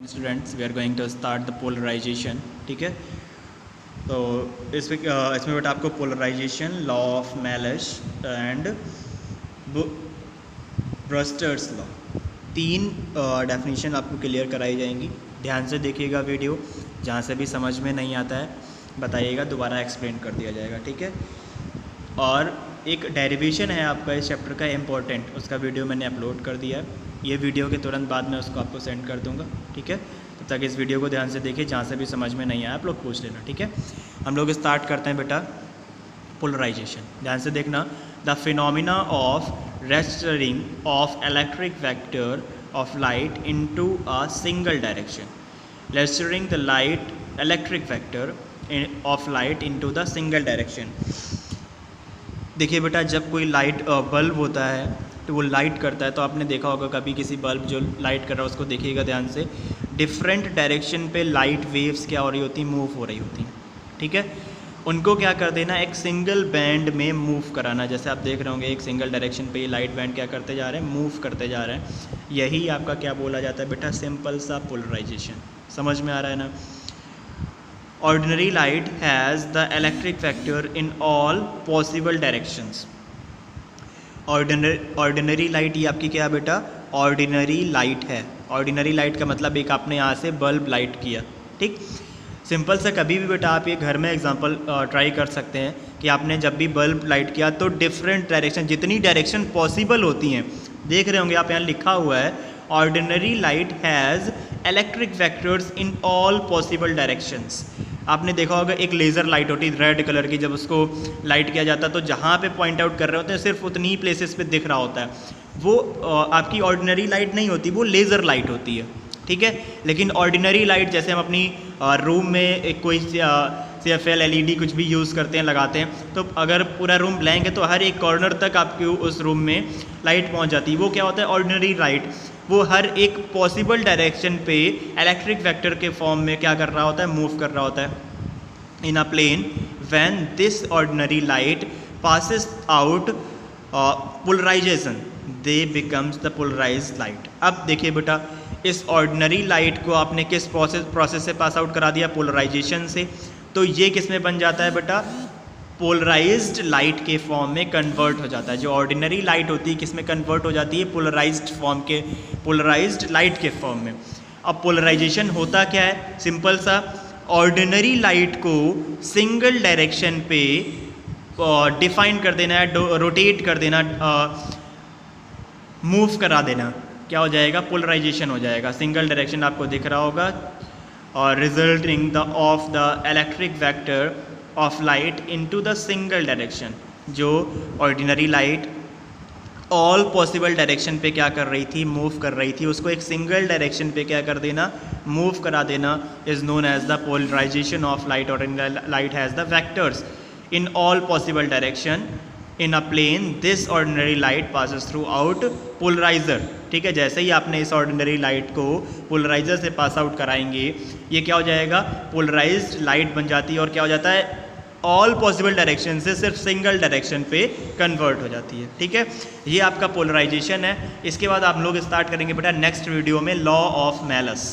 Students we are going to start the polarization. ठीक है, तो इसमें बेटा आपको polarization, law of Malus and Brewster's law, तीन डेफिनेशन आपको क्लियर कराई जाएंगी। ध्यान से देखिएगा वीडियो, जहाँ से भी समझ में नहीं आता है बताइएगा, दोबारा एक्सप्लेन कर दिया जाएगा। ठीक है, और एक डेरिवेशन है आपका इस चैप्टर का इम्पोर्टेंट, उसका वीडियो मैंने अपलोड कर दिया है। ये वीडियो के तुरंत बाद मैं उसको आपको सेंड कर दूंगा। ठीक है, तब तक इस वीडियो को ध्यान से देखिए, जहाँ से भी समझ में नहीं आया आप लोग पूछ लेना। ठीक है, हम लोग स्टार्ट करते हैं बेटा पोलराइजेशन। ध्यान से देखना, the phenomena of restricting of electric vector of light into a single direction, restricting the light electric vector of light into the single direction. देखिए बेटा, जब कोई लाइट बल्ब होता है तो वो लाइट करता है, तो आपने देखा होगा कभी किसी बल्ब जो लाइट कर रहा है उसको देखिएगा ध्यान से, डिफरेंट डायरेक्शन पे लाइट वेव्स क्या हो रही होती, मूव हो रही होती हैं। ठीक है, उनको क्या कर देना, एक सिंगल बैंड में मूव कराना। जैसे आप देख रहे होंगे एक सिंगल डायरेक्शन पे ये लाइट बैंड क्या करते जा रहे हैं, मूव करते जा रहे हैं। यही आपका क्या बोला जाता है बेटा, सिंपल सा पोलराइजेशन। समझ में आ रहा है ना। Ordinary light has the electric vector in all possible directions. Ordinary light ये आपकी क्या है बेटा, ऑर्डिनरी लाइट है। ऑर्डिनरी लाइट का मतलब एक आपने यहाँ से बल्ब लाइट किया। ठीक, सिंपल से कभी भी बेटा आप ये घर में एग्जांपल ट्राई कर सकते हैं कि आपने जब भी बल्ब लाइट किया तो डिफरेंट डायरेक्शन, जितनी डायरेक्शन पॉसिबल होती हैं, देख रहे होंगे आप यहाँ लिखा हुआ है, ordinary light has electric vectors in all possible directions. आपने देखा होगा एक लेज़र लाइट होती है रेड कलर की, जब उसको लाइट किया जाता है तो जहाँ पे पॉइंट आउट कर रहे होते हैं सिर्फ उतनी ही प्लेसेस पे दिख रहा होता है। वो आपकी ऑर्डिनरी लाइट नहीं होती, वो लेज़र लाइट होती है। ठीक है, लेकिन ऑर्डिनरी लाइट जैसे हम अपनी रूम में एक कोई CFL LED कुछ भी यूज़ करते हैं, लगाते हैं, तो अगर पूरा रूम ब्लैंक है तो हर एक कॉर्नर तक आपकी उस रूम में लाइट पहुँच जाती है। वो क्या होता है, ऑर्डिनरी लाइट। वो हर एक पॉसिबल डायरेक्शन पे इलेक्ट्रिक वेक्टर के फॉर्म में क्या कर रहा होता है, मूव कर रहा होता है in a plane. When this ordinary light passes out polarization, they becomes the polarized light. अब देखिए बेटा, इस ऑर्डिनरी लाइट को आपने किस प्रोसेस से पास आउट करा दिया, पोलराइजेशन से, तो ये किस में बन जाता है बेटा, पोलराइज्ड लाइट के फॉर्म में कन्वर्ट हो जाता है। जो ऑर्डिनरी लाइट होती है किस में कन्वर्ट हो जाती है, पोलराइज्ड फॉर्म के, पोलराइज्ड लाइट के फॉर्म में। अब पोलराइजेशन होता क्या है, सिंपल सा, ऑर्डिनरी लाइट को सिंगल डायरेक्शन पे डिफाइन कर देना है, रोटेट कर देना, मूव करा देना, क्या हो जाएगा, पोलराइजेशन हो जाएगा। सिंगल डायरेक्शन आपको दिख रहा होगा, और resulting the of the electric vector of light into the single direction. जो ordinary light all possible direction पे क्या कर रही थी, मूव कर रही थी, उसको एक सिंगल डायरेक्शन पे क्या कर देना, मूव करा देना, is known as the polarization of light. Ordinary light has the vectors in all possible direction in a plane. This ordinary light passes through out polarizer. ठीक है, जैसे ही आपने इस ऑर्डिनरी लाइट को पोलराइजर से पास आउट कराएंगे, ये क्या हो जाएगा, पोलराइज्ड लाइट बन जाती है, और क्या हो जाता है, ऑल पॉसिबल डायरेक्शन से सिर्फ सिंगल डायरेक्शन पे कन्वर्ट हो जाती है। ठीक है, ये आपका पोलराइजेशन है। इसके बाद आप लोग स्टार्ट करेंगे बेटा नेक्स्ट वीडियो में लॉ ऑफ मेलिश।